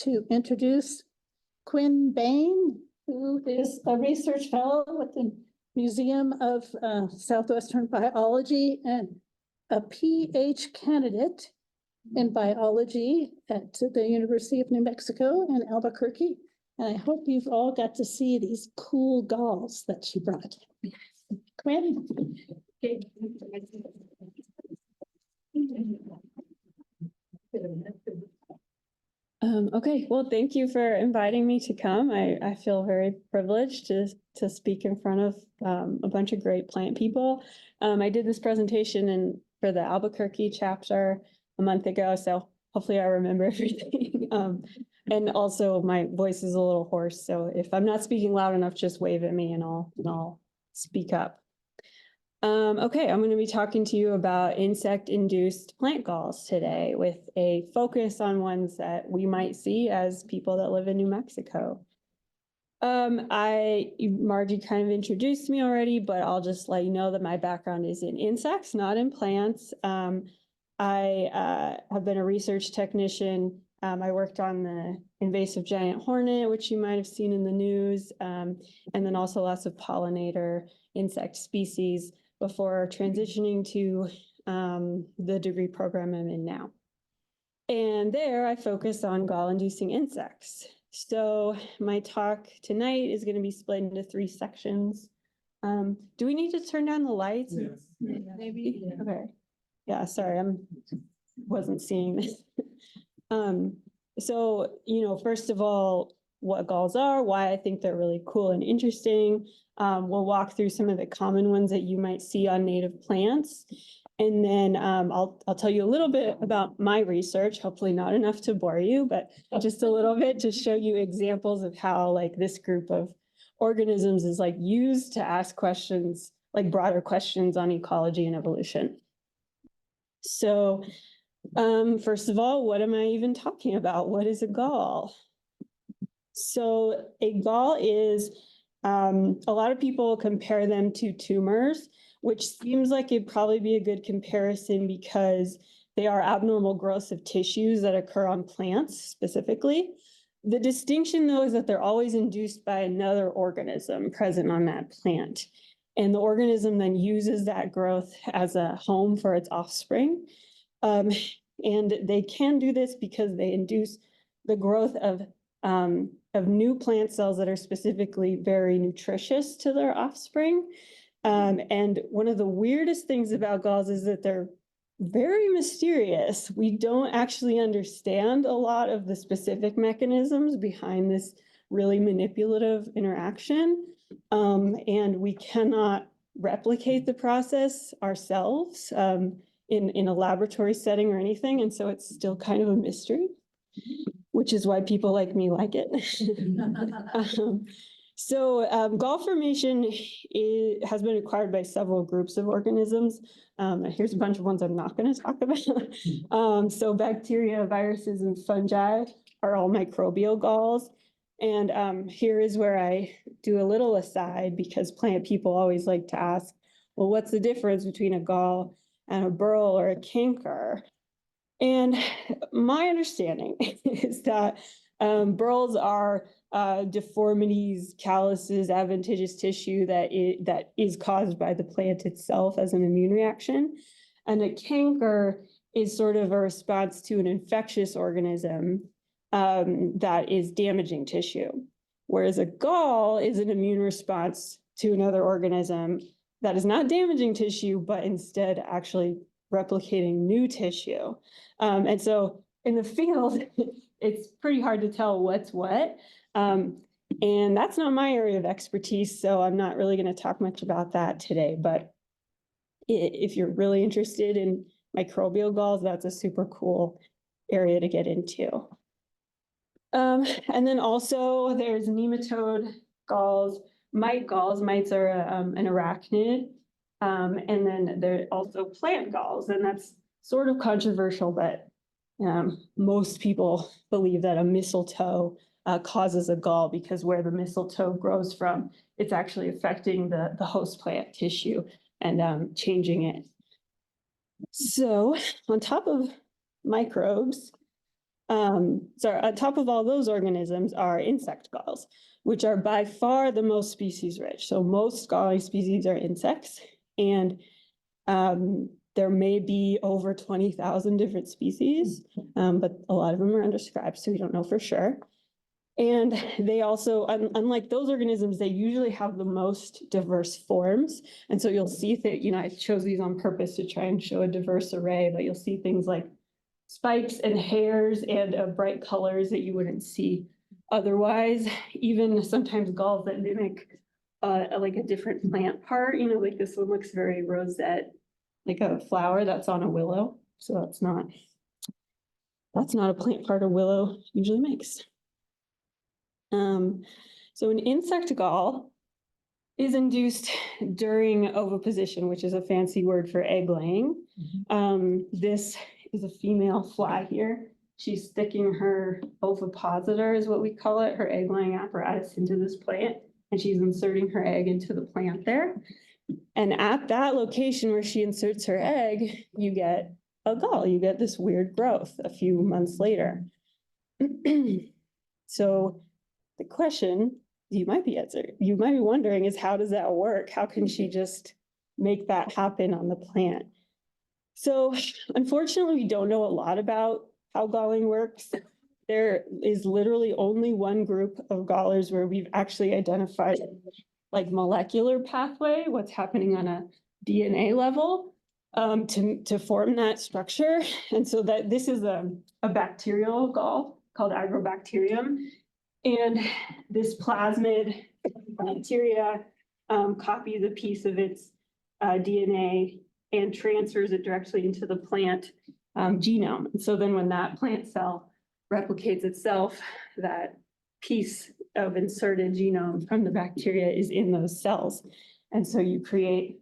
to introduce Quin Baine, who is a research fellow with the Museum of Southwestern Biology and a PhD candidate in biology at the University of New Mexico in Albuquerque. And I hope you've all got to see these cool galls that she brought. Quin. Okay, well, thank you for inviting me to come. I feel very privileged to speak in front of a bunch of great plant people. I did this presentation for the Albuquerque chapter a month ago, so hopefully I remember everything. And also my voice is a little hoarse, so if I'm not speaking loud enough, just wave at me and I'll speak up. Okay, I'm going to be talking to you about insect-induced plant galls today with a focus on ones that we might see as people that live in New Mexico. Margie kind of introduced me already, but I'll just let you know that my background is in insects, not in plants. I have been a research technician. I worked on the invasive giant hornet, which you might have seen in the news, and then also lots of pollinator insect species before transitioning to the degree program I'm in now. And there I focus on gall-inducing insects. So my talk tonight is going to be split into 3 sections. Do we need to turn down the lights? Yes. Maybe? Yeah. Okay. Yeah, sorry, I wasn't seeing this. So, first of all, what galls are, why I think they're really cool and interesting. We'll walk through some of the common ones that you might see on native plants. And then I'll tell you a little bit about my research, hopefully not enough to bore you, but just a little bit to show you examples of how this group of organisms is used to ask questions, broader questions on ecology and evolution. So first of all, what am I even talking about? What is a gall? So a gall is, a lot of people compare them to tumors, which seems like it'd probably be a good comparison because they are abnormal growths of tissues that occur on plants specifically. The distinction, though, is that they're always induced by another organism present on that plant. And the organism then uses that growth as a home for its offspring. And they can do this because they induce the growth of new plant cells that are specifically very nutritious to their offspring. And one of the weirdest things about galls is that they're very mysterious. We don't actually understand a lot of the specific mechanisms behind this really manipulative interaction. And we cannot replicate the process ourselves in a laboratory setting or anything. And so it's still kind of a mystery, which is why people like me like it. Gall formation has been acquired by several groups of organisms. Here's a bunch of ones I'm not going to talk about. So bacteria, viruses, and fungi are all microbial galls. And here is where I do a little aside because plant people always like to ask, well, what's the difference between a gall and a burl or a canker? And my understanding is that burls are deformities, calluses, adventitious tissue that is caused by the plant itself as an immune reaction. And a canker is sort of a response to an infectious organism that is damaging tissue. Whereas a gall is an immune response to another organism that is not damaging tissue, but instead actually replicating new tissue. And so in the field, it's pretty hard to tell what's what. And that's not my area of expertise, so I'm not really going to talk much about that today. But if you're really interested in microbial galls, that's a super cool area to get into. And then also there's nematode galls, mite galls. Mites are an arachnid. And then there are also plant galls, and that's sort of controversial, but most people believe that a mistletoe causes a gall because where the mistletoe grows from, it's actually affecting the host plant tissue and changing it. So on top of microbes, So on top of all those organisms are insect galls, which are by far the most species rich. So most galling species are insects, and there may be over 20,000 different species, but a lot of them are undescribed, so we don't know for sure. And they also, unlike those organisms, they usually have the most diverse forms. And so you'll see that, I chose these on purpose to try and show a diverse array, but you'll see things like spikes and hairs and bright colors that you wouldn't see otherwise. Even sometimes galls that mimic like a different plant part, like this one looks very rosette, like a flower that's on a willow. So that's not a plant part a willow usually makes. So an insect gall is induced during oviposition, which is a fancy word for egg laying. This is a female fly here. She's sticking her ovipositor, is what we call it, her egg laying apparatus into this plant, and she's inserting her egg into the plant there. And at that location where she inserts her egg, you get a gall. You get this weird growth a few months later. So the question you might be wondering is, how does that work? How can she just make that happen on the plant? So unfortunately, we don't know a lot about how galling works. There is literally only one group of gallers where we've actually identified like molecular pathway, what's happening on a DNA level to form that structure. And so that this is a bacterial gall called Agrobacterium. And this plasmid bacteria copies a piece of its DNA and transfers it directly into the plant genome. And so then when that plant cell replicates itself, that piece of inserted genome from the bacteria is in those cells. And so you create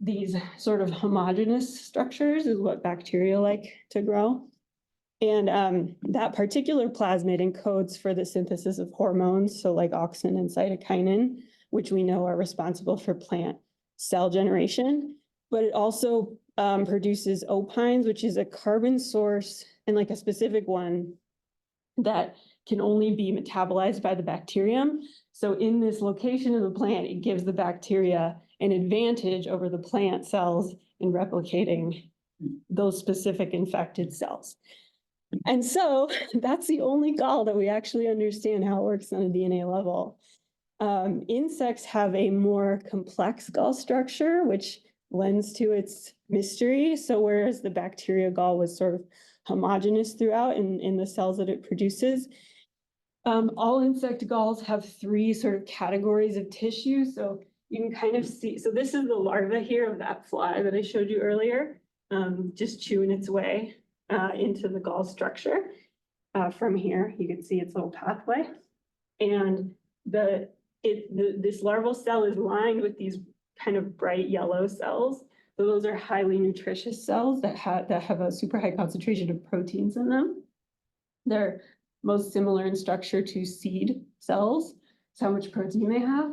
these sort of homogeneous structures, is what bacteria like to grow. And that particular plasmid encodes for the synthesis of hormones, so like auxin and cytokinin, which we know are responsible for plant cell generation. But it also produces opines, which is a carbon source, and like a specific one that can only be metabolized by the bacterium. So in this location of the plant, it gives the bacteria an advantage over the plant cells in replicating those specific infected cells. And so that's the only gall that we actually understand how it works on a DNA level. Insects have a more complex gall structure, which lends to its mystery. So whereas the bacteria gall was sort of homogeneous throughout in the cells that it produces, all insect galls have three sort of categories of tissue. So you can kind of see, so this is the larva here of that fly that I showed you earlier, just chewing its way into the gall structure. From here, you can see its little pathway. And this larval cell is lined with these kind of bright yellow cells. So those are highly nutritious cells that have a super high concentration of proteins in them. They're most similar in structure to seed cells. It's how much protein they have.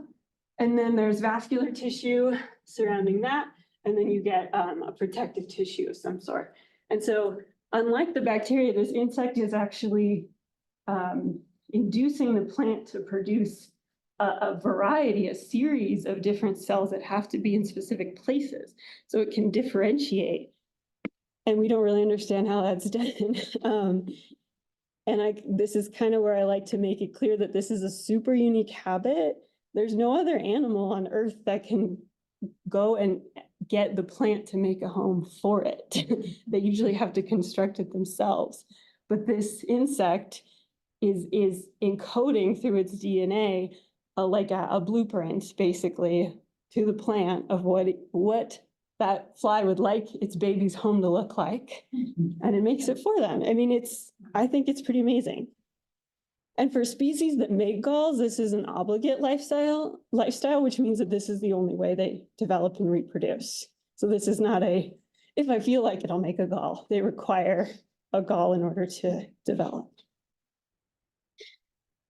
And then there's vascular tissue surrounding that. And then you get a protective tissue of some sort. And so unlike the bacteria, this insect is actually inducing the plant to produce a variety, a series of different cells that have to be in specific places. So it can differentiate. And we don't really understand how that's done. This is kind of where I like to make it clear that this is a super unique habit. There's no other animal on Earth that can go and get the plant to make a home for it. They usually have to construct it themselves. But this insect is encoding through its DNA like a blueprint, basically, to the plant of what that fly would like its baby's home to look like. And it makes it for them. I mean, I think it's pretty amazing. And for species that make galls, this is an obligate lifestyle, which means that this is the only way they develop and reproduce. So this is not if I feel like it, I'll make a gall. They require a gall in order to develop.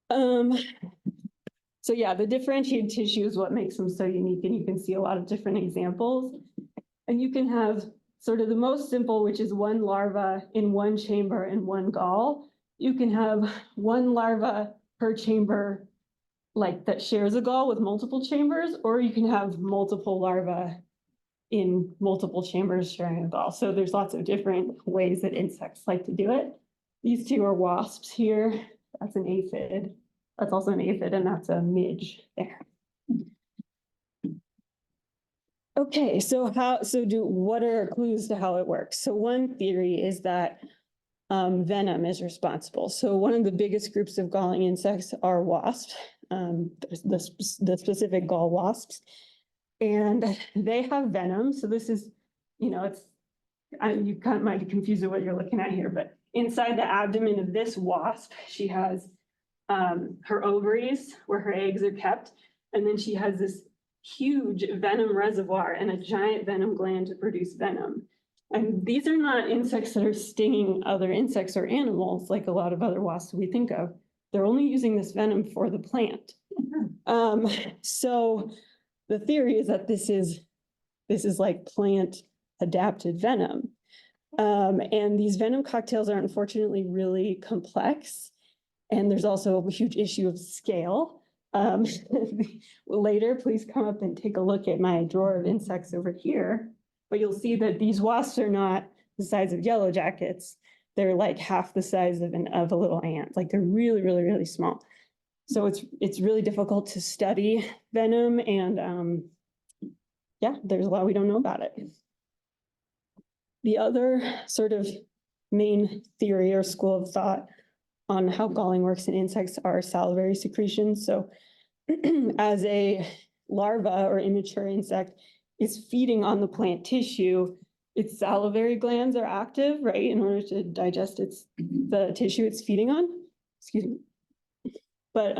So yeah, the differentiated tissue is what makes them so unique, and you can see a lot of different examples. And you can have sort of the most simple, which is one larva in one chamber and one gall. You can have one larva per chamber, like that shares a gall with multiple chambers, or you can have multiple larvae in multiple chambers sharing a gall. So there's lots of different ways that insects like to do it. These two are wasps here. That's an aphid. That's also an aphid, and that's a midge there. Okay, so what are clues to how it works? So one theory is that venom is responsible. So one of the biggest groups of galling insects are wasps, the specific gall wasps, and they have venom. So this is, you might be confused with what you're looking at here, but inside the abdomen of this wasp, she has her ovaries where her eggs are kept, and then she has this huge venom reservoir and a giant venom gland to produce venom. And these are not insects that are stinging other insects or animals like a lot of other wasps we think of. They're only using this venom for the plant. So the theory is that this is like plant adapted venom. And these venom cocktails are unfortunately really complex. And there's also a huge issue of scale. Later, please come up and take a look at my drawer of insects over here. But you'll see that these wasps are not the size of yellow jackets. They're like half the size of a little ant. Like they're really, really, really small. So it's really difficult to study venom, and yeah, there's a lot we don't know about it. The other sort of main theory or school of thought on how galling works in insects are salivary secretions. So as a larva or immature insect is feeding on the plant tissue, its salivary glands are active, right, in order to digest the tissue it's feeding on. Excuse me. But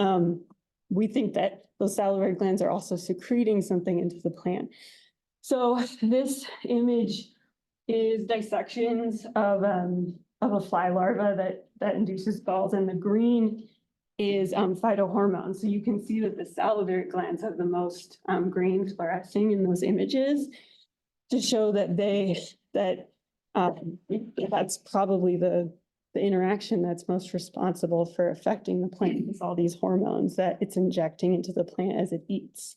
we think that those salivary glands are also secreting something into the plant. So this image is dissections of a fly larva that induces galls, and the green is phytohormones. So you can see that the salivary glands have the most green fluorescing in those images to show that that's probably the interaction that's most responsible for affecting the plant is all these hormones that it's injecting into the plant as it eats.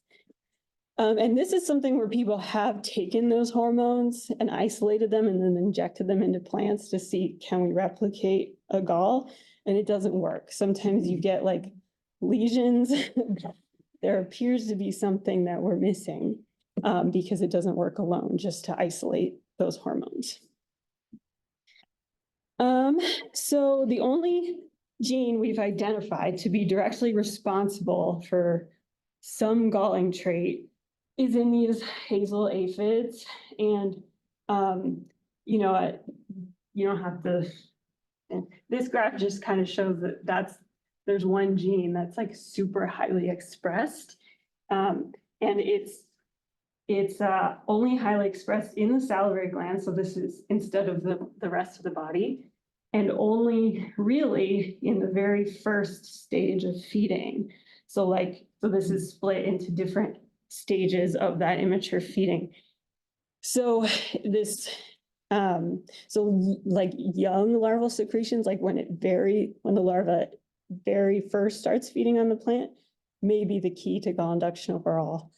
And this is something where people have taken those hormones and isolated them and then injected them into plants to see, can we replicate a gall? And it doesn't work. Sometimes you get like lesions. There appears to be something that we're missing because it doesn't work alone just to isolate those hormones. So the only gene we've identified to be directly responsible for some galling trait is in these hazel aphids. And, you don't have to, this graph just kind of shows that there's one gene that's like super highly expressed. And it's only highly expressed in the salivary gland. So this is instead of the rest of the body, and only really in the very first stage of feeding. So this is split into different stages of that immature feeding. So like young larval secretions, like when the larva very first starts feeding on the plant, may be the key to gall induction overall.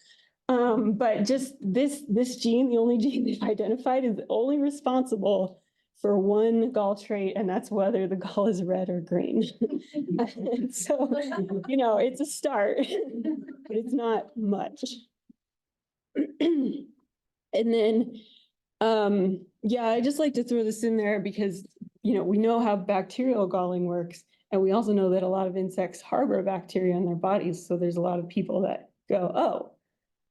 But just this gene, the only gene they've identified, is only responsible for one gall trait, and that's whether the gall is red or green. So, it's a start, but it's not much. And then, I just like to throw this in there because, we know how bacterial galling works, and we also know that a lot of insects harbor bacteria in their bodies. So there's a lot of people that go, oh,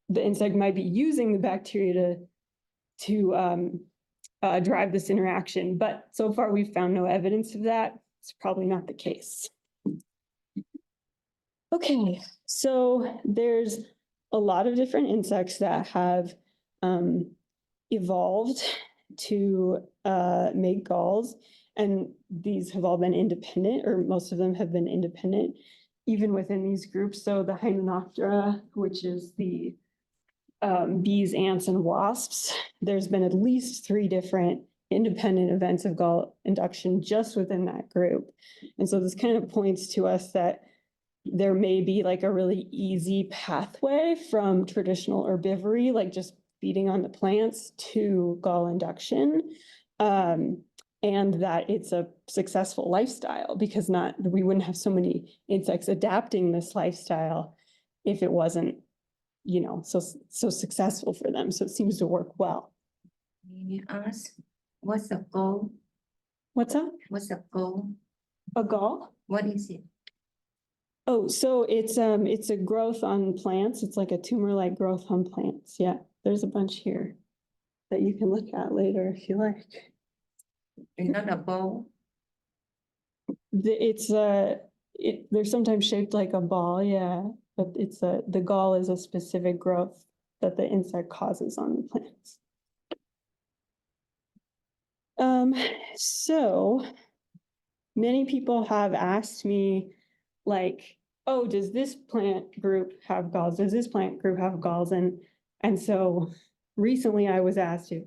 the insect might be using the bacteria to drive this interaction. But so far, we've found no evidence of that. It's probably not the case. Okay, so there's a lot of different insects that have evolved to make galls, and these have all been independent, or most of them have been independent, even within these groups. So the Hymenoptera, which is the bees, ants, and wasps, there's been at least 3 different independent events of gall induction just within that group. And so this kind of points to us that there may be like a really easy pathway from traditional herbivory, like just feeding on the plants, to gall induction. And that it's a successful lifestyle, because we wouldn't have so many insects adapting this lifestyle if it wasn't, so successful for them. So it seems to work well. May I ask, what's the goal? What's that? What's the goal? A gall? What is it? Oh, so it's a growth on plants. It's like a tumor-like growth on plants. Yeah, there's a bunch here that you can look at later if you like. It's not a ball. They're sometimes shaped like a ball, yeah, but the gall is a specific growth that the insect causes on the plants. So many people have asked me, like, oh, does this plant group have galls? Does this plant group have galls? And so recently I was asked if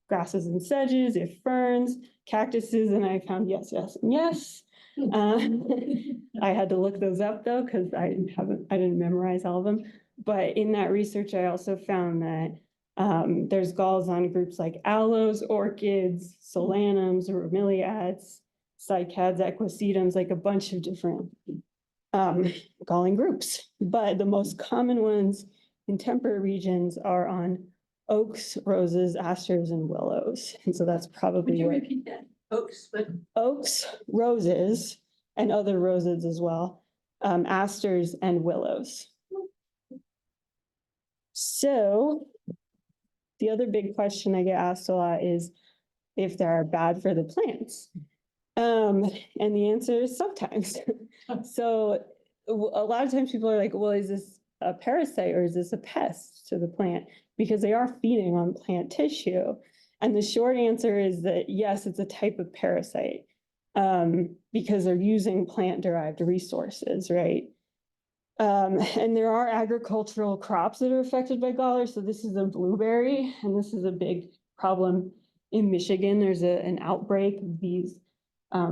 grasses and sedges, if ferns, cactuses, and I found yes, yes, and yes. I had to look those up though, because I didn't memorize all of them. But in that research, I also found that there's galls on groups like aloes, orchids, solanums, bromeliads, cycads, equisetums, like a bunch of different galling groups. But the most common ones in temperate regions are on oaks, roses, asters, and willows. And so that's probably Would you where repeat that? Oaks, but oaks, roses, and other roses as well, asters, and willows. So the other big question I get asked a lot is if they're bad for the plants. And the answer is sometimes. So a lot of times people are like, well, is this a parasite or is this a pest to the plant? Because they are feeding on plant tissue. And the short answer is that yes, it's a type of parasite, because they're using plant-derived resources, right? And there are agricultural crops that are affected by gallers. So this is a blueberry, and this is a big problem in Michigan. There's an outbreak of these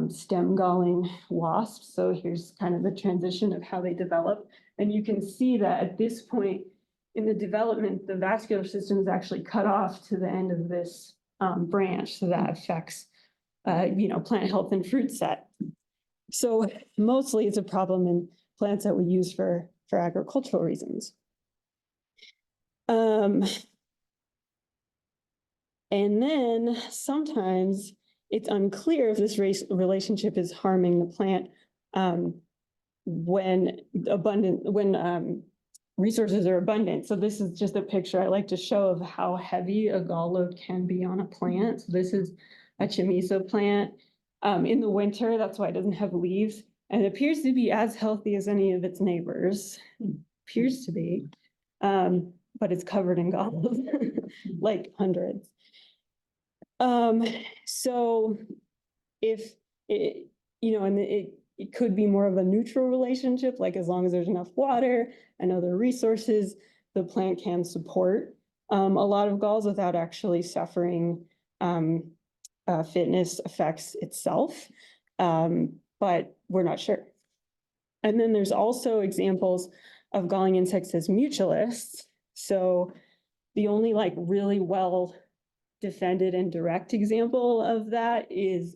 stem galling wasps. So here's kind of the transition of how they develop. And you can see that at this point in the development, the vascular system is actually cut off to the end of this branch. So that affects, plant health and fruit set. So mostly it's a problem in plants that we use for agricultural reasons. And then sometimes it's unclear if this relationship is harming the plant when resources are abundant. So this is just a picture I like to show of how heavy a gall load can be on a plant. So this is a chamiso plant. In the winter, that's why it doesn't have leaves. And it appears to be as healthy as any of its neighbors. Appears to be. But it's covered in galls, like hundreds. So if it, and it could be more of a neutral relationship, like as long as there's enough water and other resources, the plant can support a lot of galls without actually suffering fitness effects itself. But we're not sure. And then there's also examples of galling insects as mutualists. So the only really well defended and direct example of that is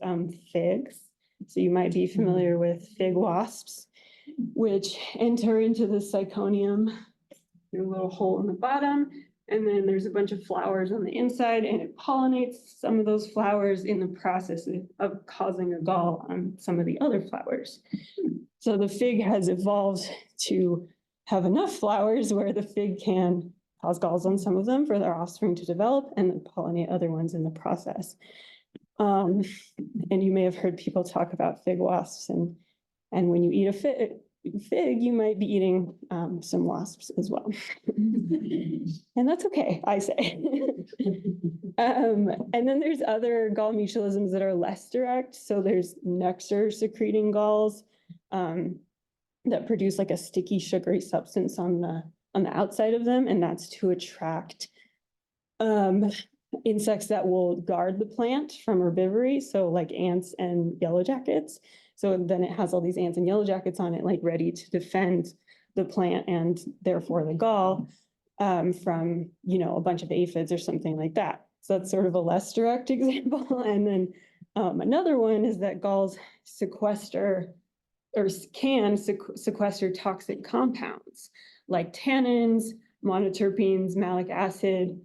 figs. So you might be familiar with fig wasps, which enter into the syconium through a little hole in the bottom. And then there's a bunch of flowers on the inside, and it pollinates some of those flowers in the process of causing a gall on some of the other flowers. So the fig has evolved to have enough flowers where the fig can cause galls on some of them for their offspring to develop and then pollinate other ones in the process. And you may have heard people talk about fig wasps, and when you eat a fig, you might be eating some wasps as well. And that's okay, I say. And then there's other gall mutualisms that are less direct. So there's nectar secreting galls that produce like a sticky sugary substance on on the outside of them, and that's to attract insects that will guard the plant from herbivory, so like ants and yellow jackets. So then it has all these ants and yellow jackets on it, like ready to defend the plant and therefore the gall from, a bunch of aphids or something like that. So that's sort of a less direct example. And then another one is that galls sequester or can sequester toxic compounds like tannins, monoterpenes, malic acid.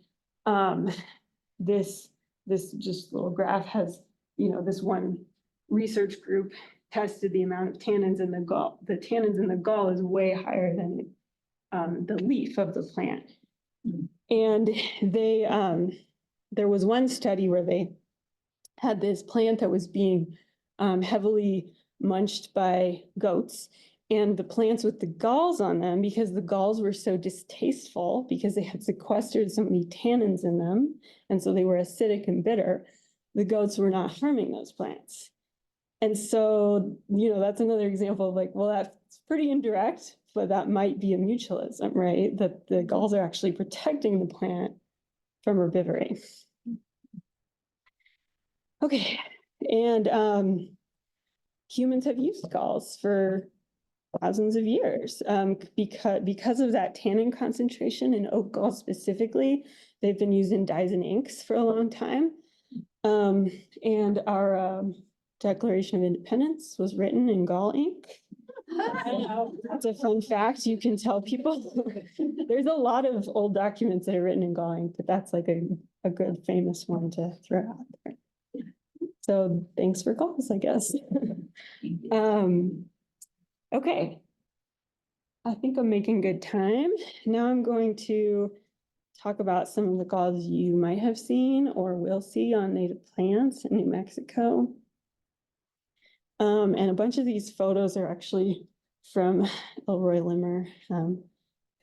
This just little graph has, this one research group tested the amount of tannins in the gall. The tannins in the gall is way higher than the leaf of the plant. And they, there was one study where they had this plant that was being heavily munched by goats, and the plants with the galls on them, because the galls were so distasteful because they had sequestered so many tannins in them, and so they were acidic and bitter, the goats were not harming those plants. And so, that's another example of like, well, that's pretty indirect, but that might be a mutualism, right? That the galls are actually protecting the plant from herbivory. Okay, and humans have used galls for thousands of years because of that tannin concentration in oak gall specifically. They've been used in dyes and inks for a long time. And our Declaration of Independence was written in gall ink. That's a fun fact you can tell people. There's a lot of old documents that are written in gall ink, but that's like a good famous one to throw out there. So thanks for galls, I guess. Okay. I think I'm making good time. Now I'm going to talk about some of the galls you might have seen or will see on native plants in New Mexico. And a bunch of these photos are actually from Elroy Limmer,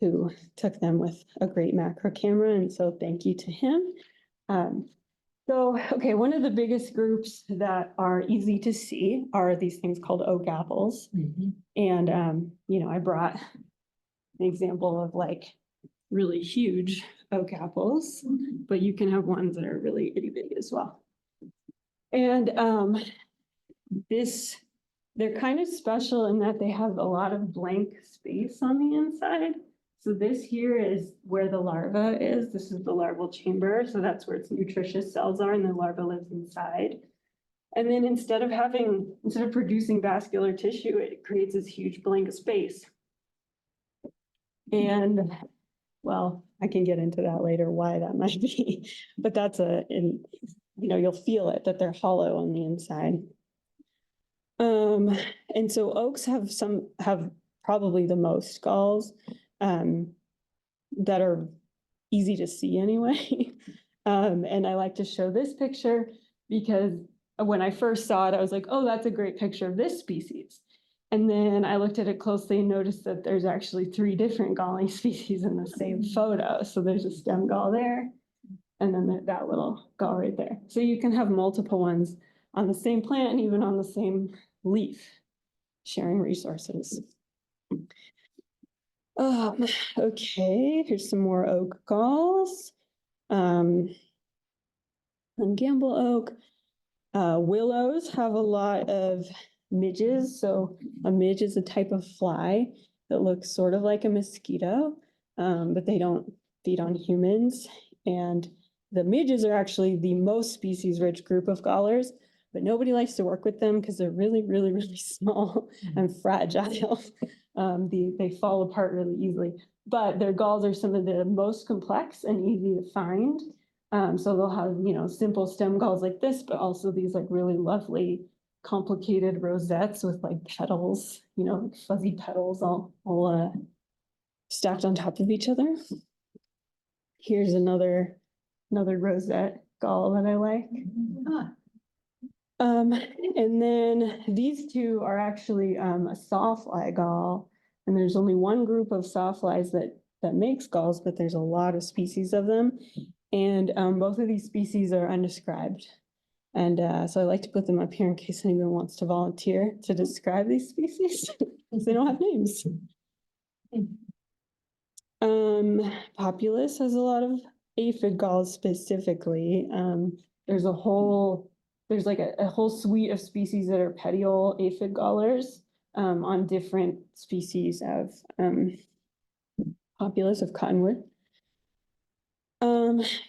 who took them with a great macro camera. And so thank you to him. Okay, one of the biggest groups that are easy to see are these things called oak apples. And, I brought an example of like really huge oak apples, but you can have ones that are really itty bitty as well. And they're kind of special in that they have a lot of blank space on the inside. So this here is where the larva is. This is the larval chamber. So that's where its nutritious cells are, and the larva lives inside. And then instead of producing vascular tissue, it creates this huge blank space. And well, I can get into that later, why that might be, but that's you'll feel it, that they're hollow on the inside. And so oaks have probably the most galls that are easy to see anyway. And I like to show this picture because when I first saw it, I was like, oh, that's a great picture of this species. And then I looked at it closely and noticed that there's actually 3 different galling species in the same photo. So there's a stem gall there, and then that little gall right there. So you can have multiple ones on the same plant and even on the same leaf, sharing resources. Okay, here's some more oak galls. And Gamble oak. Willows have a lot of midges. So a midge is a type of fly that looks sort of like a mosquito, but they don't feed on humans. And the midges are actually the most species-rich group of gallers, but nobody likes to work with them because they're really, really, really small and fragile. They fall apart really easily, but their galls are some of the most complex and easy to find. So they'll have, simple stem galls like this, but also these like really lovely, complicated rosettes with like petals, like fuzzy petals all stacked on top of each other. Here's another rosette gall that I like. And then these 2 are actually a sawfly gall, and there's only one group of sawflies that makes galls, but there's a lot of species of them. And both of these species are undescribed. And so I like to put them up here in case anyone wants to volunteer to describe these species, because they don't have names. Populus has a lot of aphid galls specifically. There's like a whole suite of species that are petiole aphid gallers on different species of populus of cottonwood.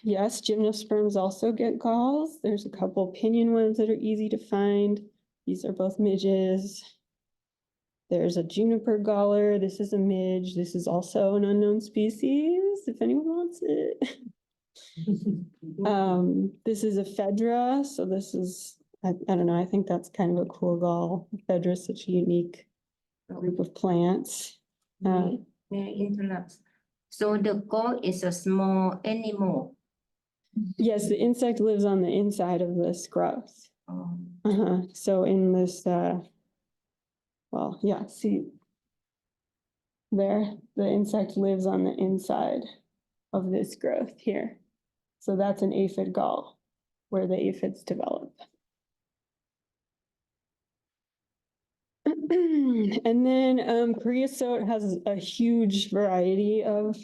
Yes, gymnosperms also get galls. There's a couple pinyon ones that are easy to find. These are both midges. There's a juniper galler. This is a midge. This is also an unknown species, if anyone wants it. This is a Phaedra. So this is, I don't know, I think that's kind of a cool gall. Phaedra is such a unique group of plants. May I interrupt? So the gall is a small animal. Yes, the insect lives on the inside of this growth. So in this, well, yeah, see there, the insect lives on the inside of this growth here. So that's an aphid gall where the aphids develop. And then creosote has a huge variety of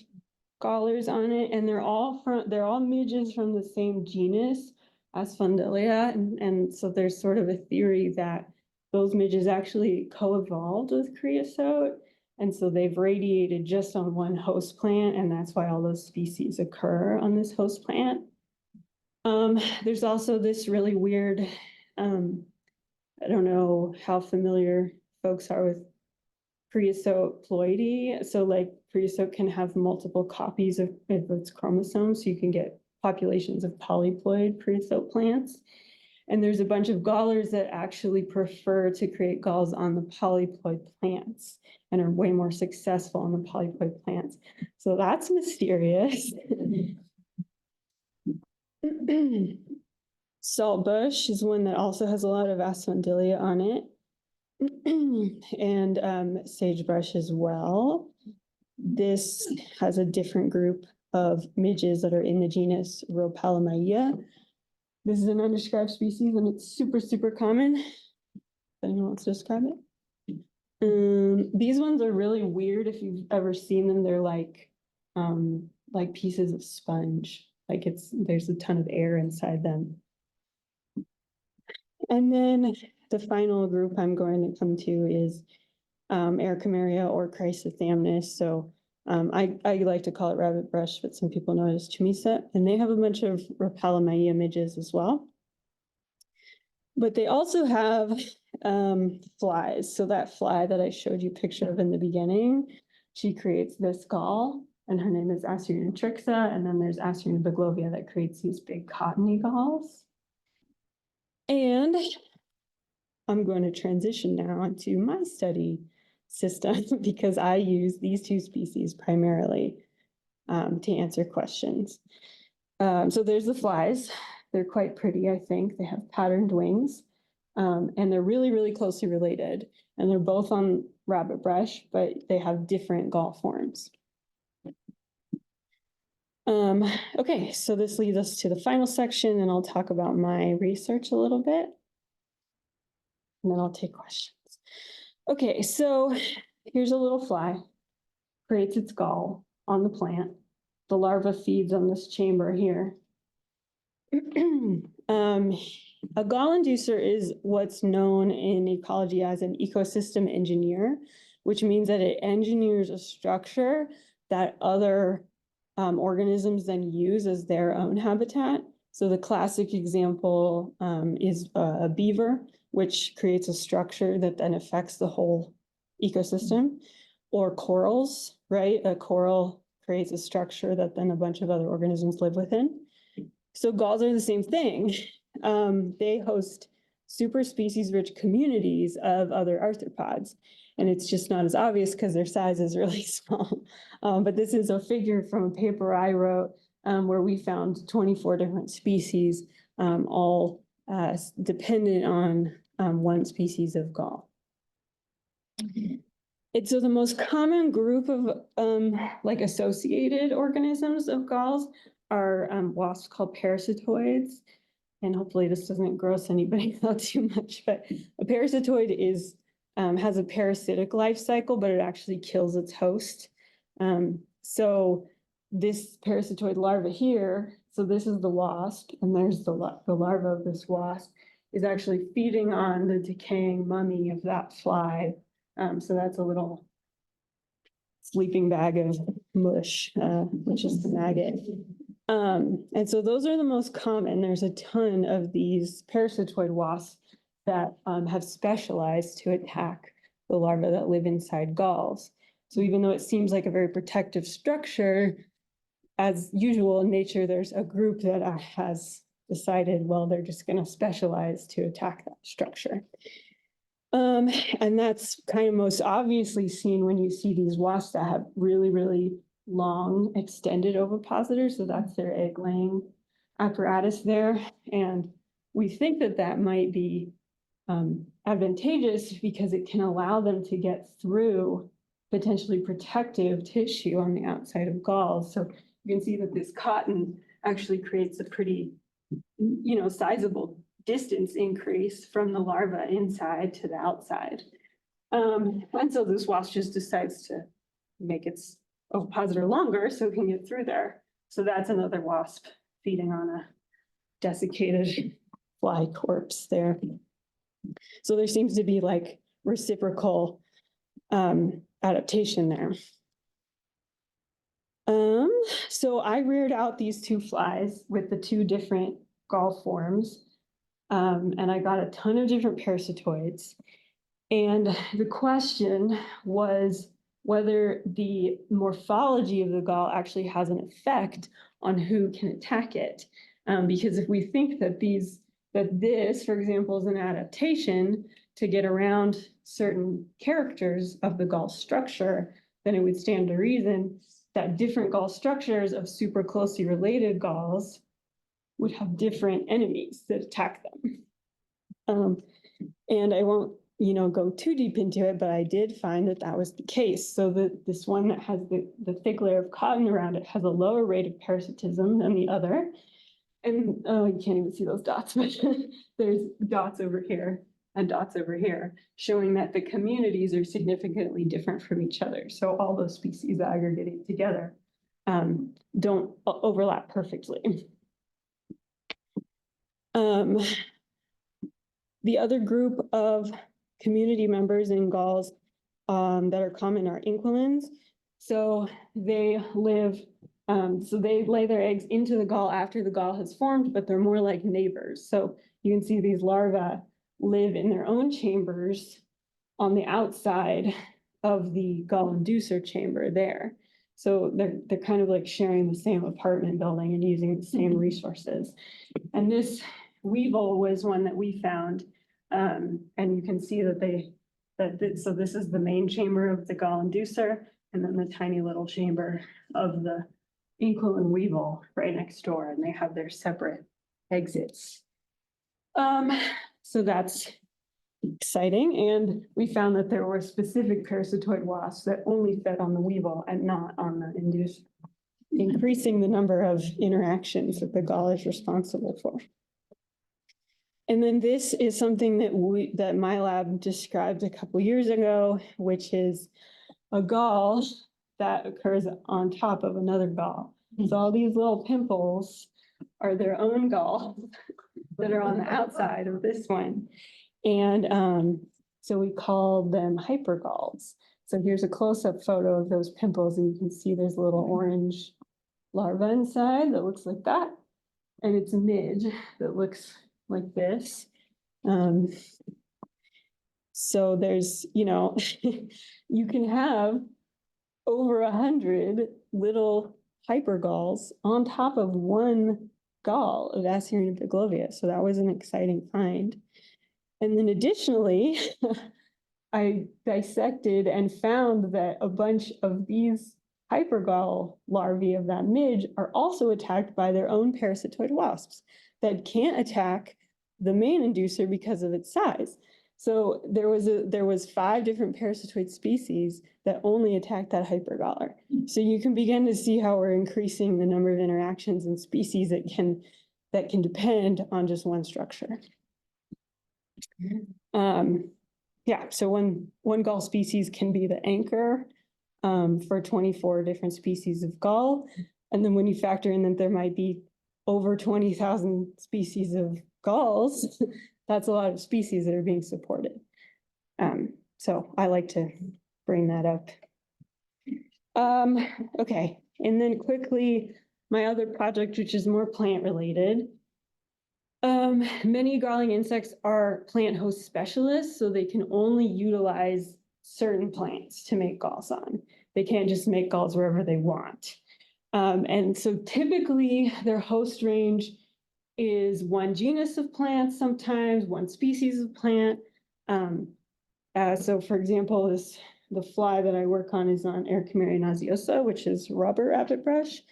gallers on it, and they're all midges from the same genus as Fundelia, and so there's sort of a theory that those midges actually co-evolved with creosote, and so they've radiated just on one host plant, and that's why all those species occur on this host plant. There's also this really weird, I don't know how familiar folks are with creosote ploidy. So like creosote can have multiple copies of its chromosomes, so you can get populations of polyploid creosote plants. And there's a bunch of gallers that actually prefer to create galls on the polyploid plants and are way more successful on the polyploid plants. So that's mysterious. Saltbush is one that also has a lot of Asphondilia on it. And sagebrush as well. This has a different group of midges that are in the genus Rhopalamaia. This is an undescribed species and it's super, super common. Anyone wants to describe it? These ones are really weird if you've ever seen them. They're like pieces of sponge. Like there's a ton of air inside them. And then the final group I'm going to come to is Ericomeria or Chrysothamnus. So I like to call it rabbit brush, but some people know it as Chamiset. And they have a bunch of Rhopalamaia midges as well. But they also have flies. So that fly that I showed you a picture of in the beginning, she creates this gall, and her name is Assyrian trixa. And then there's Assyrian beglovia that creates these big cottony galls. And I'm going to transition now into my study system because I use these two species primarily to answer questions. So there's the flies. They're quite pretty, I think. They have patterned wings, and they're really, really closely related. And they're both on rabbit brush, but they have different gall forms. Okay, so this leads us to the final section, and I'll talk about my research a little bit. And then I'll take questions. Okay, so here's a little fly, creates its gall on the plant. The larva feeds on this chamber here. A gall inducer is what's known in ecology as an ecosystem engineer, which means that it engineers a structure that other organisms then use as their own habitat. So the classic example is a beaver, which creates a structure that then affects the whole ecosystem, or corals, right? A coral creates a structure that then a bunch of other organisms live within. So galls are the same thing. They host super species-rich communities of other arthropods, and it's just not as obvious because their size is really small. But this is a figure from a paper I wrote where we found 24 different species, all dependent on one species of gall. It's so the most common group of like associated organisms of galls are wasps called parasitoids. And hopefully this doesn't gross anybody out too much, but a parasitoid is has a parasitic life cycle, but it actually kills its host. So this parasitoid larva here, so this is the wasp, and there's the larva of this wasp, is actually feeding on the decaying mummy of that fly. So that's a little sleeping bag of mush, which is the maggot. And so those are the most common. There's a ton of these parasitoid wasps that have specialized to attack the larvae that live inside galls. So even though it seems like a very protective structure, as usual in nature, there's a group that has decided, well, they're just going to specialize to attack that structure. And that's kind of most obviously seen when you see these wasps that have really, really long extended ovipositors. So that's their egg laying apparatus there. And we think that that might be advantageous because it can allow them to get through potentially protective tissue on the outside of galls. So you can see that this cotton actually creates a pretty, sizable distance increase from the larva inside to the outside. And so this wasp just decides to make its ovipositor longer so it can get through there. So that's another wasp feeding on a desiccated fly corpse there. So there seems to be like reciprocal adaptation there. So I reared out these two flies with the two different gall forms, and I got a ton of different parasitoids. And the question was whether the morphology of the gall actually has an effect on who can attack it. Because if we think that this, for example, is an adaptation to get around certain characters of the gall structure, then it would stand to reason that different gall structures of super closely related galls would have different enemies that attack them. And I won't, go too deep into it, but I did find that that was the case. So that this one that has the thick layer of cotton around it has a lower rate of parasitism than the other. And you can't even see those dots, but there's dots over here and dots over here, showing that the communities are significantly different from each other. So all those species aggregating together don't overlap perfectly. The other group of community members in galls that are common are inquilins. So they live, so they lay their eggs into the gall after the gall has formed, but they're more like neighbors. So you can see these larvae live in their own chambers on the outside of the gall inducer chamber there. So they're kind of like sharing the same apartment building and using the same resources. And this weevil was one that we found. And you can see that so this is the main chamber of the gall inducer, and then the tiny little chamber of the inquilin weevil right next door, and they have their separate exits. So that's exciting. And we found that there were specific parasitoid wasps that only fed on the weevil and not on the inducer, increasing the number of interactions that the gall is responsible for. And then this is something that my lab described a couple years ago, which is a gall that occurs on top of another gall. So all these little pimples are their own galls that are on the outside of this one. And so we call them hypergalls. So here's a close-up photo of those pimples, and you can see there's a little orange larva inside that looks like that. And it's a midge that looks like this. So there's, you can have over 100 little hypergalls on top of one gall of Assyrian Biglovia. So that was an exciting find. And then additionally, I dissected and found that a bunch of these hypergall larvae of that midge are also attacked by their own parasitoid wasps that can't attack the main inducer because of its size. So there was 5 different parasitoid species that only attack that hypergaller. So you can begin to see how we're increasing the number of interactions and species that can depend on just one structure. Yeah, so one gall species can be the anchor for 24 different species of gall. And then when you factor in that there might be over 20,000 species of galls, that's a lot of species that are being supported. So I like to bring that up. Okay, and then quickly, my other project, which is more plant related. Many galling insects are plant host specialists, so they can only utilize certain plants to make galls on. They can't just make galls wherever they want. And so typically their host range is one genus of plants, sometimes one species of plant. So for example, the fly that I work on is on Ericameria nauseosa, which is rubber rabbit brush.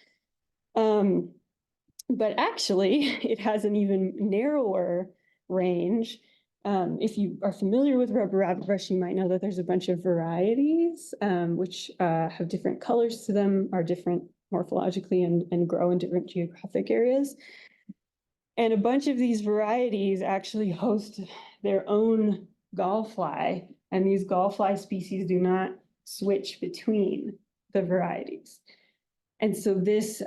But actually, it has an even narrower range. If you are familiar with rubber rabbit brush, you might know that there's a bunch of varieties, which have different colors to them, are different morphologically, and grow in different geographic areas. And a bunch of these varieties actually host their own gall fly, and these gall fly species do not switch between the varieties. And so this,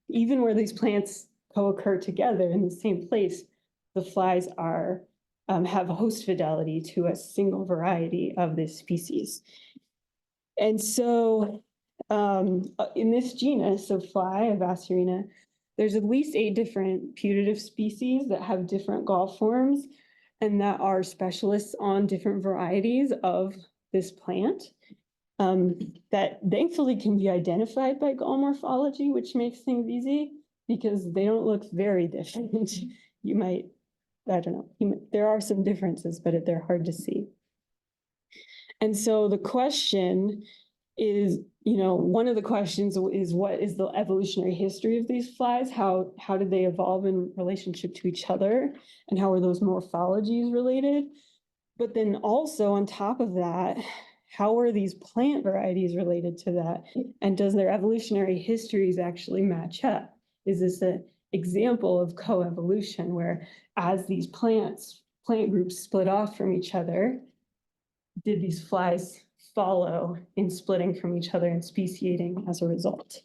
even where these plants co-occur together in the same place, the flies are have host fidelity to a single variety of this species. And so in this genus of fly, Avasarina, there's at least 8 different putative species that have different gall forms and that are specialists on different varieties of this plant. That thankfully can be identified by gall morphology, which makes things easy because they don't look very different. You might, I don't know, there are some differences, but they're hard to see. And so the question is, one of the questions is, what is the evolutionary history of these flies? How did they evolve in relationship to each other? And how are those morphologies related? But then also on top of that, how are these plant varieties related to that? And does their evolutionary histories actually match up? Is this an example of coevolution where as these plant groups split off from each other, did these flies follow in splitting from each other and speciating as a result?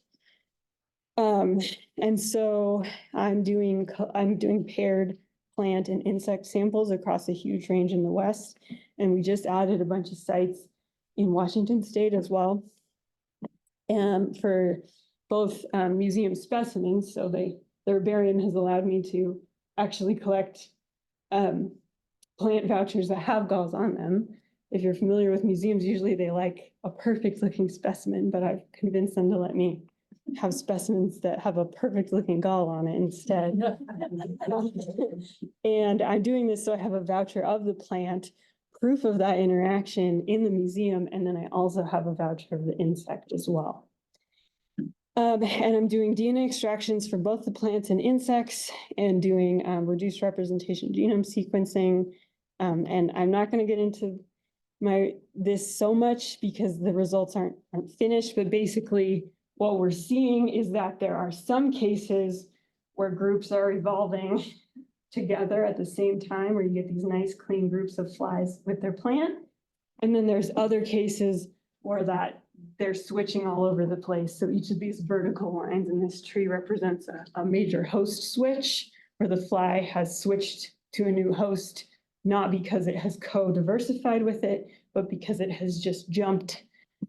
And so I'm doing paired plant and insect samples across a huge range in the West. And we just added a bunch of sites in Washington State as well. And for both museum specimens, so the herbarium has allowed me to actually collect plant vouchers that have galls on them. If you're familiar with museums, usually they like a perfect looking specimen, but I've convinced them to let me have specimens that have a perfect looking gall on it instead. And I'm doing this so I have a voucher of the plant, proof of that interaction in the museum, and then I also have a voucher of the insect as well. And I'm doing DNA extractions for both the plants and insects and doing reduced representation genome sequencing. And I'm not going to get into this so much because the results aren't finished, but basically what we're seeing is that there are some cases where groups are evolving together at the same time, where you get these nice clean groups of flies with their plant. And then there's other cases where they're switching all over the place. So each of these vertical lines in this tree represents a major host switch, where the fly has switched to a new host, not because it has co-diversified with it, but because it has just jumped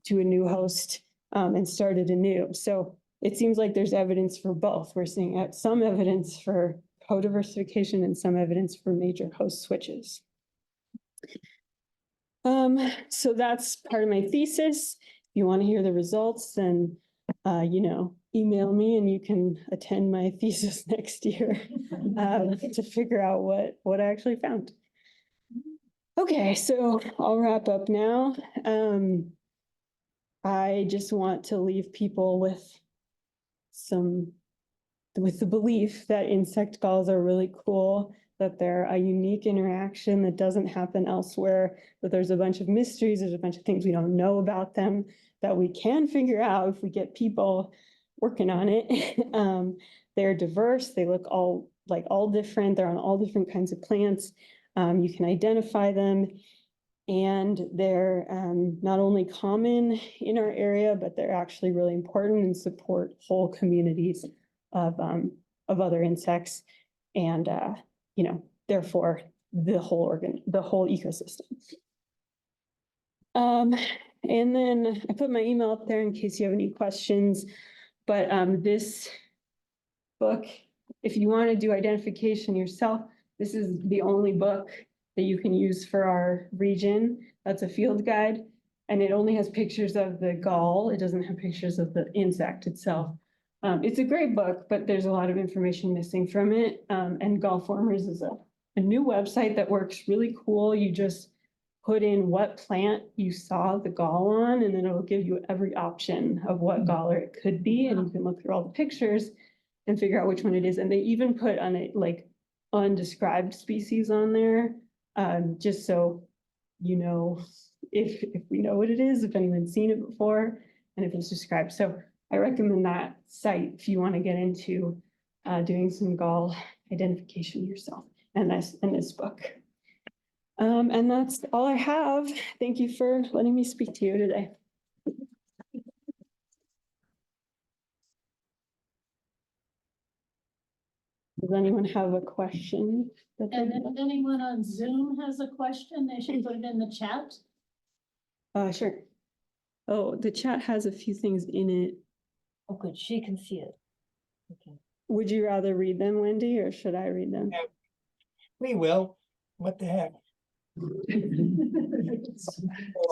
to a new host and started anew. So it seems like there's evidence for both. We're seeing some evidence for co-diversification and some evidence for major host switches. So that's part of my thesis. If you want to hear the results, then email me and you can attend my thesis next year to figure out what I actually found. Okay, so I'll wrap up now. I just want to leave people with the belief that insect galls are really cool, that they're a unique interaction that doesn't happen elsewhere, that there's a bunch of mysteries, there's a bunch of things we don't know about them that we can figure out if we get people working on it. They're diverse, they look all different, they're on all different kinds of plants. You can identify them. And they're not only common in our area, but they're actually really important and support whole communities of other insects. And, you know, therefore the whole ecosystem. And then I put my email up there in case you have any questions. But this book, if you want to do identification yourself, this is the only book that you can use for our region. That's a field guide, and it only has pictures of the gall. It doesn't have pictures of the insect itself. It's a great book, but there's a lot of information missing from it. And Gall Formers is a new website that works really cool. You just put in what plant you saw the gall on, and then it will give you every option of what galler it could be, and you can look through all the pictures and figure out which one it is. And they even put on it like undescribed species on there, just so you know if we know what it is, if anyone's seen it before, and if it's described. So I recommend that site if you want to get into doing some gall identification yourself, and this book. And that's all I have. Thank you for letting me speak to you today. Does anyone have a question? And if anyone on Zoom has a question, they should put it in the chat. Sure. Oh, the chat has a few things in it. Oh, good, she can see it. Okay. Would you rather read them, Wendy, or should I read them? Yeah. We will. What the heck? So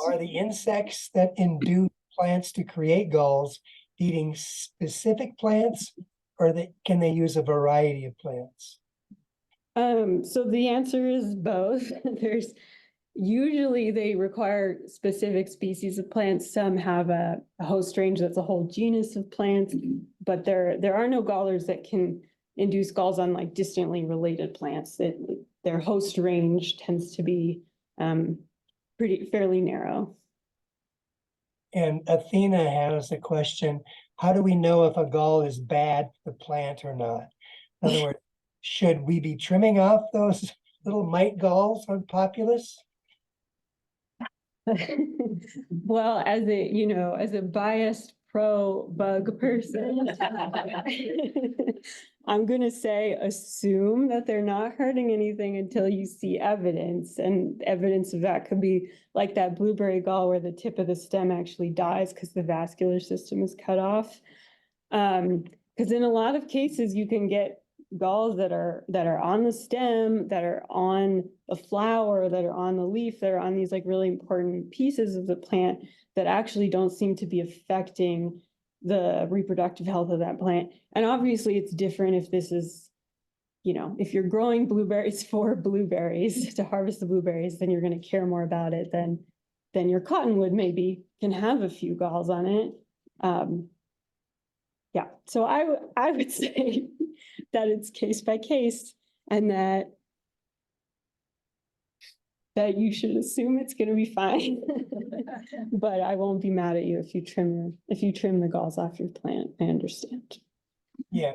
are the insects that induce plants to create galls eating specific plants, or can they use a variety of plants? So the answer is both. There's usually they require specific species of plants. Some have a host range that's a whole genus of plants, but there are no gallers that can induce galls on like distantly related plants. Their host range tends to be fairly narrow. And Athena has a question: how do we know if a gall is bad for the plant or not? In other words, should we be trimming off those little mite galls on populace? Well, as a biased pro bug person, I'm going to say assume that they're not hurting anything until you see evidence. And evidence of that could be like that blueberry gall where the tip of the stem actually dies because the vascular system is cut off. Because in a lot of cases, you can get galls that are on the stem, that are on the flower, that are on the leaf, that are on these like really important pieces of the plant that actually don't seem to be affecting the reproductive health of that plant. And obviously it's different if this is, if you're growing blueberries for blueberries to harvest the blueberries, then you're going to care more about it than your cottonwood maybe can have a few galls on it. Yeah, so I would say that it's case by case, and that you should assume it's going to be fine. But I won't be mad at you if you trim the galls off your plant. I understand. Yeah,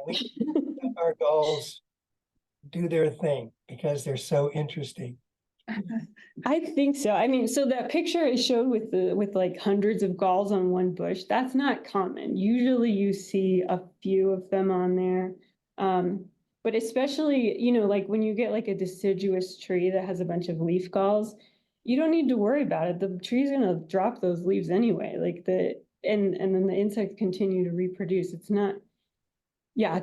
our galls do their thing because they're so interesting. I think so. I mean, so that picture I showed with like hundreds of galls on one bush, that's not common. Usually you see a few of them on there. But especially, like when you get like a deciduous tree that has a bunch of leaf galls, you don't need to worry about it. The tree's gonna drop those leaves anyway. And then the insects continue to reproduce. It's not. Yeah, I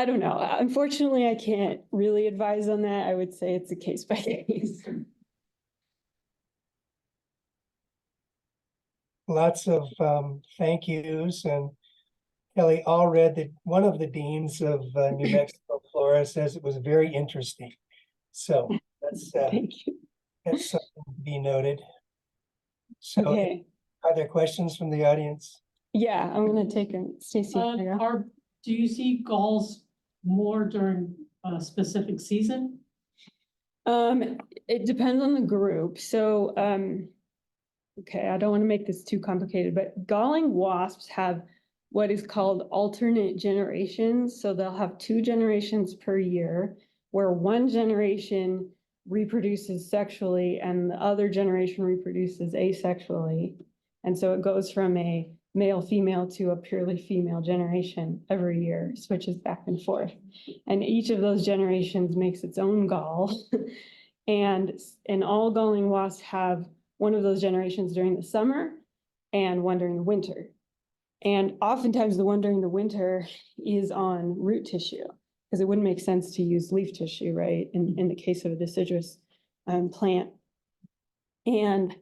don't know. Unfortunately, I can't really advise on that. I would say it's a case by case. Lots of thank yous, and Kelly Allred, that one of the deans of New Mexico Flora, says it was very interesting. So that's Thank you. that's something to be noted. So Okay. are there questions from the audience? Yeah, I'm gonna take a Stacy. Do you see galls more during a specific season? It depends on the group. So, okay, I don't want to make this too complicated, but galling wasps have what is called alternate generations. So they'll have 2 generations per year, where one generation reproduces sexually and the other generation reproduces asexually. And so it goes from a male-female to a purely female generation every year, switches back and forth. And each of those generations makes its own gall. And all galling wasps have one of those generations during the summer and one during the winter. And oftentimes the one during the winter is on root tissue, because it wouldn't make sense to use leaf tissue, right, in the case of a deciduous plant. And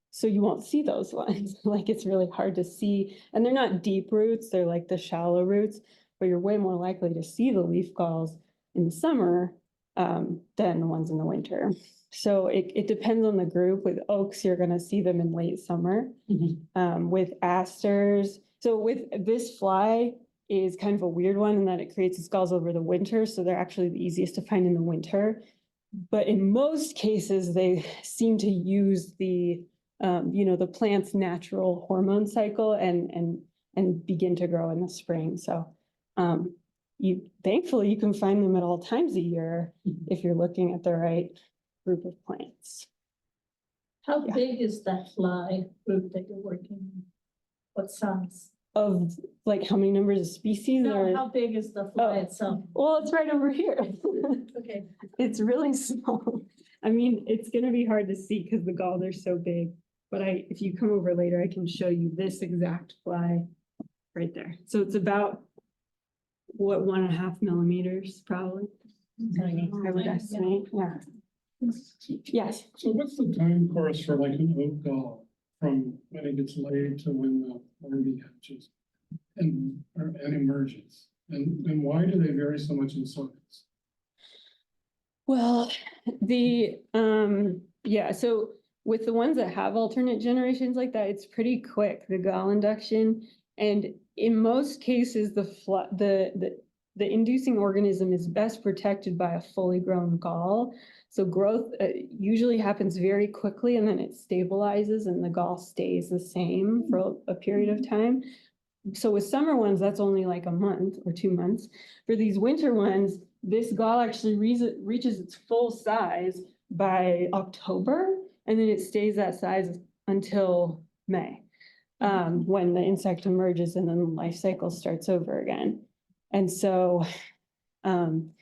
so you won't see those ones. Like, it's really hard to see. And they're not deep roots, they're like the shallow roots, but you're way more likely to see the leaf galls in the summer than the ones in the winter. So it depends on the group. With oaks, you're going to see them in late summer. With asters, so with this fly is kind of a weird one in that it creates its galls over the winter. So they're actually the easiest to find in the winter. But in most cases, they seem to use the the plant's natural hormone cycle and begin to grow in the spring. So thankfully you can find them at all times of year if you're looking at the right group of plants. How Yeah. big is that fly group that you're working in? What size? Of like how many numbers of species No, or? how big is the fly Oh. itself? Well, it's right over here. Okay. It's really small. I mean, it's gonna be hard to see because the galls are so big. But if you come over later, I can show you this exact fly right there. So it's about, what, 1.5 millimeters probably, I would estimate, yeah. Yes, So what's the time course for like an oak gall from when it gets laid to when the larvae hatches and emerges? And why do they vary so much in size? well, yeah, so with the ones that have alternate generations like that, it's pretty quick, the gall induction. And in most cases, the inducing organism is best protected by a fully grown gall. So growth usually happens very quickly and then it stabilizes and the gall stays the same for a period of time. So with summer ones, that's only like a month or 2 months. For these winter ones, this gall actually reaches its full size by October, and then it stays that size until May, when the insect emerges and then the life cycle starts over again. And so, and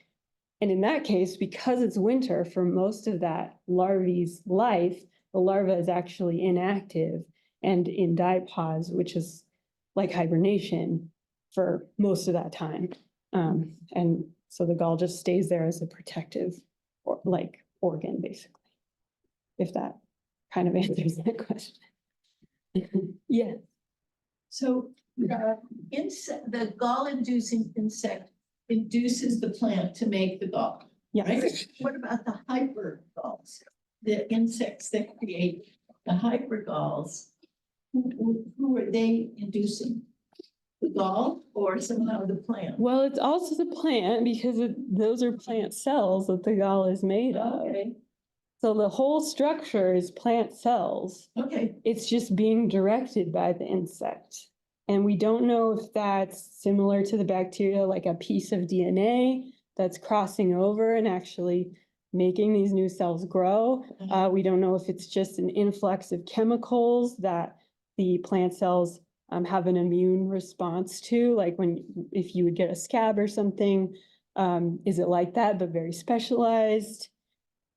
in that case, because it's winter, for most of that larvae's life, the larva is actually inactive and in dipause, which is like hibernation for most of that time. And so the gall just stays there as a protective organ, basically. If that kind of answers that question. Yeah. So the gall-inducing insect induces the plant to make the gall, Yeah. right? What about the hyper galls? The insects that create the hyper galls, who are they inducing? The gall or somehow the plant? Well, it's also the plant because those are plant cells that the gall is made of. Okay, So the whole structure is plant cells. okay, It's just being directed by the insect. And we don't know if that's similar to the bacteria, like a piece of DNA that's crossing over and actually making these new cells grow. We don't know if it's just an influx of chemicals that the plant cells have an immune response to, like if you would get a scab or something, is it like that, but very specialized?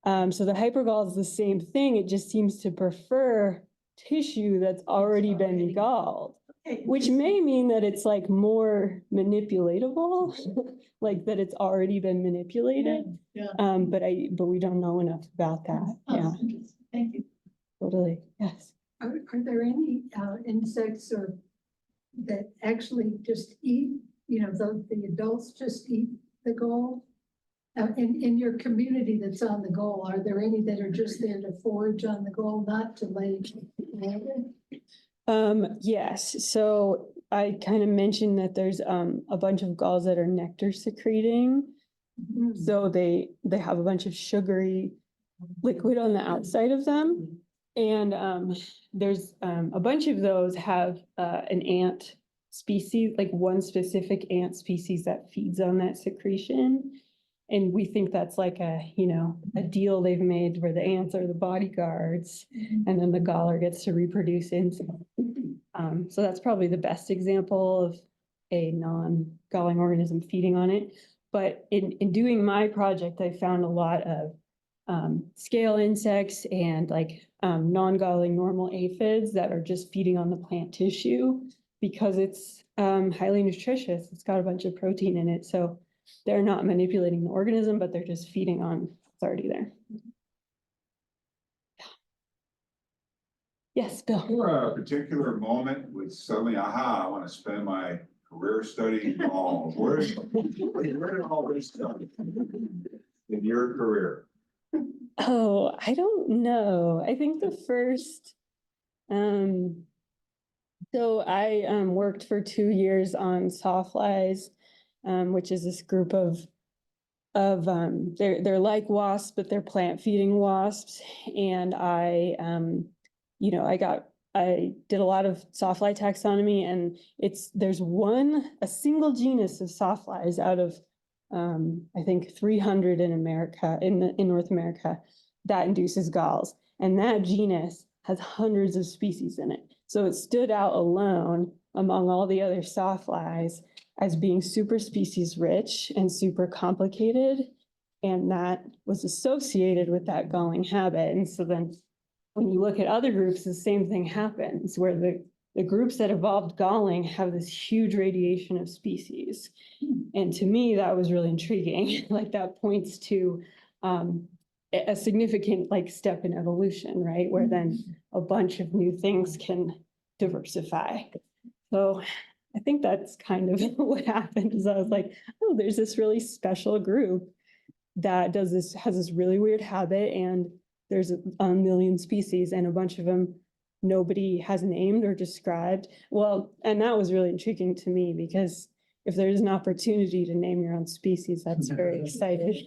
So the hypergall is the same thing. It just seems to prefer tissue that's already been galled, okay. which may mean that it's like more manipulatable, like that it's already been manipulated. Yeah. But we don't know enough about that. Oh, Yeah, interesting. Thank you. totally. Yes. Are there any insects or that actually just eat, the adults just eat the gall? In your community that's on the gall, are there any that are just there to forage on the gall, not to lay? Yes, so I kind of mentioned that there's a bunch of galls that are nectar secreting. So they have a bunch of sugary liquid on the outside of them. And there's a bunch of those have an ant species, like one specific ant species that feeds on that secretion. And we think that's like a, you know, a deal they've made where the ants are the bodyguards and then the galler gets to reproduce insects. So that's probably the best example of a non-galling organism feeding on it. But in doing my project, I found a lot of scale insects and like non-galling normal aphids that are just feeding on the plant tissue because it's highly nutritious. It's got a bunch of protein in it. So they're not manipulating the organism, but they're just feeding on what's already there. Yes, Bill. For a particular moment with suddenly, aha, I want to spend my career studying galls. Where did all this come in your career? Oh, I don't know. I think the first, so I worked for 2 years on sawflies, which is this group of they're like wasps, but they're plant feeding wasps. And I did a lot of sawfly taxonomy, and there's a single genus of sawflies out of I think 300 in America, in North America, that induces galls. And that genus has hundreds of species in it. So it stood out alone among all the other sawflies as being super species rich and super complicated. And that was associated with that galling habit. And so then when you look at other groups, the same thing happens where the groups that evolved galling have this huge radiation of species. And to me, that was really intriguing. Like that points to a significant like step in evolution, right? Where then a bunch of new things can diversify. So I think that's kind of what happened is I was like, oh, there's this really special group that has this really weird habit, and there's a million species, and a bunch of them nobody has named or described. Well, and that was really intriguing to me because if there's an opportunity to name your own species, that's very exciting.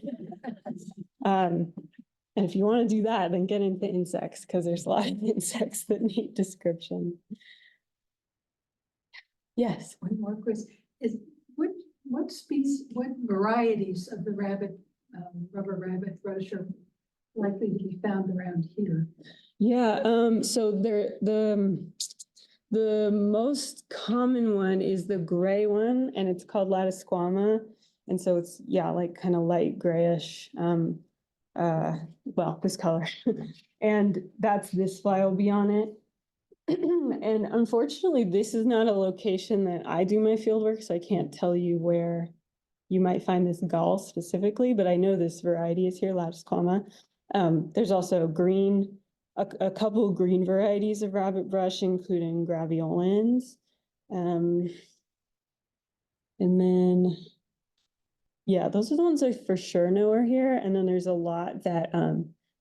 And if you want to do that, then get into insects because there's a lot of insects that need description. Yes. One more question is what varieties of the rubber rabbit thrush are likely to be found around here? Yeah, so the most common one is the gray one, and it's called Latticequama. And so it's, yeah, like kind of light grayish, well, this color. And this fly will be on it. And unfortunately, this is not a location that I do my field work, so I can't tell you where you might find this gall specifically, but I know this variety is here, Latticequama. There's also a couple of green varieties of rabbit brush, including graveolens. And then, yeah, those are the ones I for sure know are here. And then there's a lot that,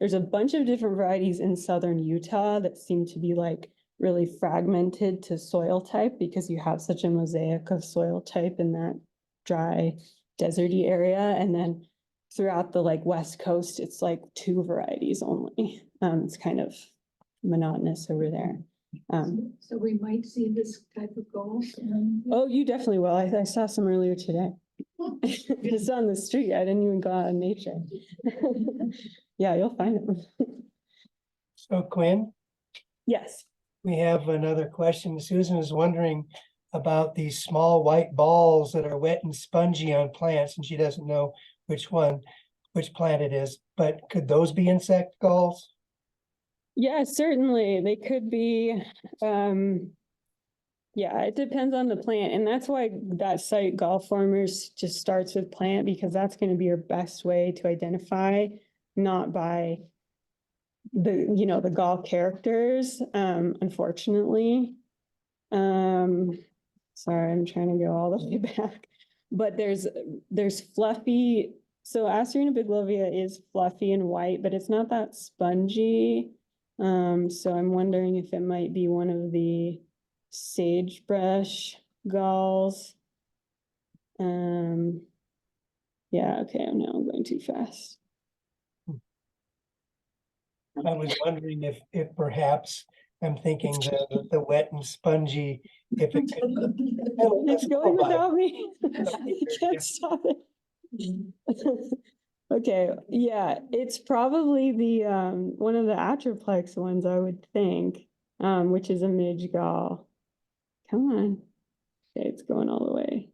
there's a bunch of different varieties in southern Utah that seem to be like really fragmented to soil type because you have such a mosaic of soil type in that dry, deserty area. And then throughout the like West Coast, it's like 2 varieties only. It's kind of monotonous over there. So we might see this type of gall. Oh, you definitely will. I saw some earlier today. It's on the street. I didn't even go out in nature. Yeah, you'll find it. So Quinn, Yes. we have another question. Susan is wondering about these small white balls that are wet and spongy on plants, and she doesn't know which plant it is, but could those be insect galls? Yeah, certainly. They could be, yeah, it depends on the plant. And that's why that site gall formers just starts with plant, because that's going to be your best way to identify, not by the gall characters, unfortunately. Sorry, I'm trying to go all the way back. But there's fluffy, so Acerina bigelovia is fluffy and white, but it's not that spongy. So I'm wondering if it might be one of the sagebrush galls. Yeah, okay, now I'm going too fast. I was wondering if perhaps I'm thinking the wet and spongy, if it could. It's going without me. I can't stop it. Okay, yeah, it's probably the, one of the Atroplex ones, I would think, which is a midge gall. Come on. Okay, it's going all the way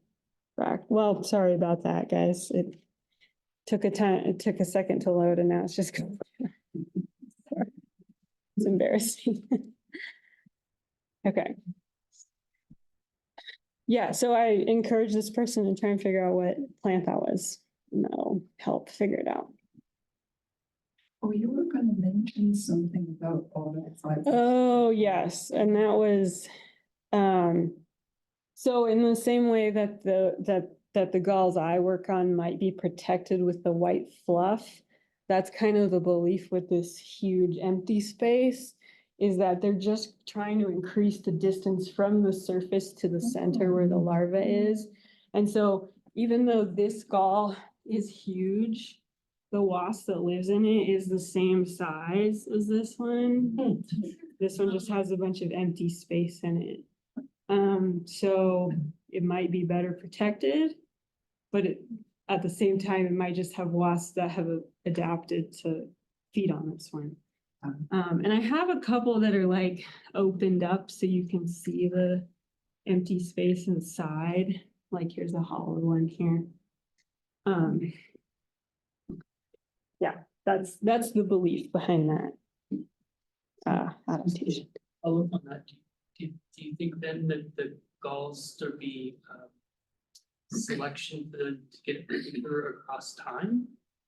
back. Well, sorry about that, guys. It took a second to load and now it's just going. Sorry. It's embarrassing. Okay. Yeah, so I encourage this person to try and figure out what plant that was, and that'll help figure it out. Oh, you were gonna mention something about all that fiber. Oh, yes, and that was, so in the same way that the galls I work on might be protected with the white fluff, that's kind of the belief with this huge empty space, is that they're just trying to increase the distance from the surface to the center where the larva is. And so even though this gall is huge, the wasp that lives in it is the same size as this one. This one just has a bunch of empty space in it. So it might be better protected, but at the same time, it might just have wasps that have adapted to feed on this one. And I have a couple that are like opened up so you can see the empty space inside. Like here's a hollow one here. Yeah, that's the belief behind that adaptation. Follow up on that, do you think then that the galls there be selection for them to get bigger across time?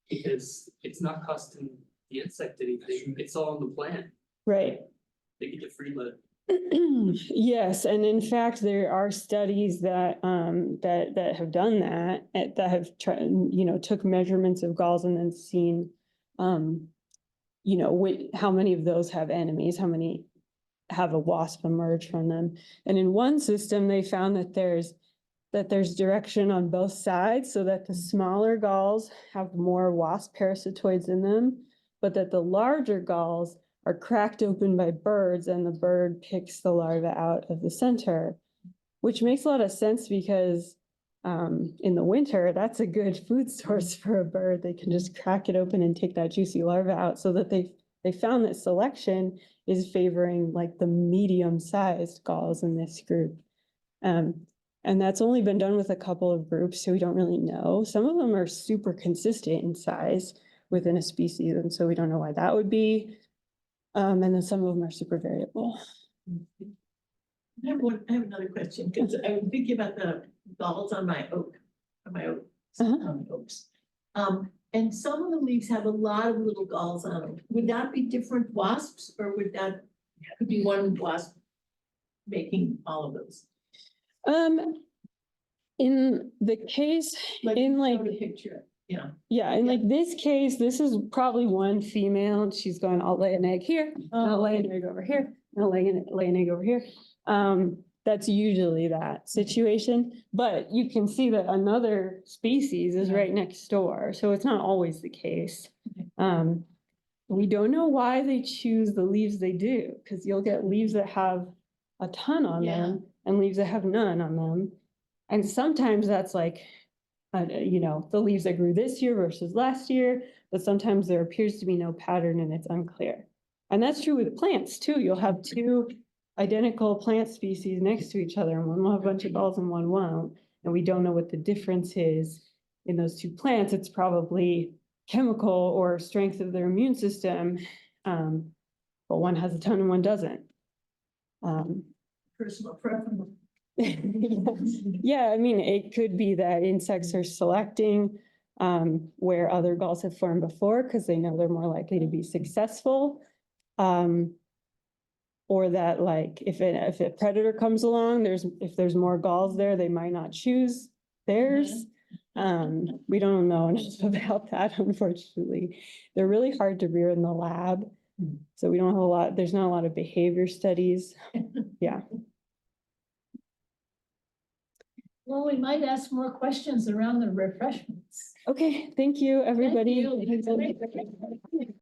Because it's not costing the insect anything, it's all on the plant. Right. They get to freeload. Yes, and in fact, there are studies that that have done that, that have tried, took measurements of galls and then seen, how many of those have enemies, how many have a wasp emerge from them. And in one system, they found that there's direction on both sides, so that the smaller galls have more wasp parasitoids in them, but that the larger galls are cracked open by birds and the bird picks the larva out of the center, which makes a lot of sense because in the winter, that's a good food source for a bird. They can just crack it open and take that juicy larva out, so that they found that selection is favoring like the medium-sized galls in this group. And that's only been done with a couple of groups, so we don't really know. Some of them are super consistent in size within a species, and so we don't know why that would be. And then some of them are super variable. I have another question, because I was thinking about the galls on my oaks. And some of the leaves have a lot of little galls on them. Would that be different wasps, or could be one wasp making all of those? In the case, in like the picture, yeah. Yeah, in like this case, this is probably one female, and she's going, I'll lay an egg here, and I'll lay an egg over here, and I'll lay an egg over here. That's usually that situation, but you can see that another species is right next door, so it's not always the case. We don't know why they choose the leaves they do, because you'll get leaves that have a ton on them and leaves that have none on them. And sometimes that's like, the leaves that grew this year versus last year, but sometimes there appears to be no pattern and it's unclear. And that's true with plants too. You'll have two identical plant species next to each other, and one will have a bunch of galls and one won't. And we don't know what the difference is in those two plants. It's probably chemical or strength of their immune system, but one has a ton and one doesn't. Personal preference. Yeah, I mean, it could be that insects are selecting where other galls have formed before because they know they're more likely to be successful. Or that like if a predator comes along, if there's more galls there, they might not choose theirs. We don't know enough about that, unfortunately. They're really hard to rear in the lab. So we don't have there's not a lot of behavior studies. Yeah. Well, we might ask more questions around the refreshments. Okay, thank you, everybody. Thank you.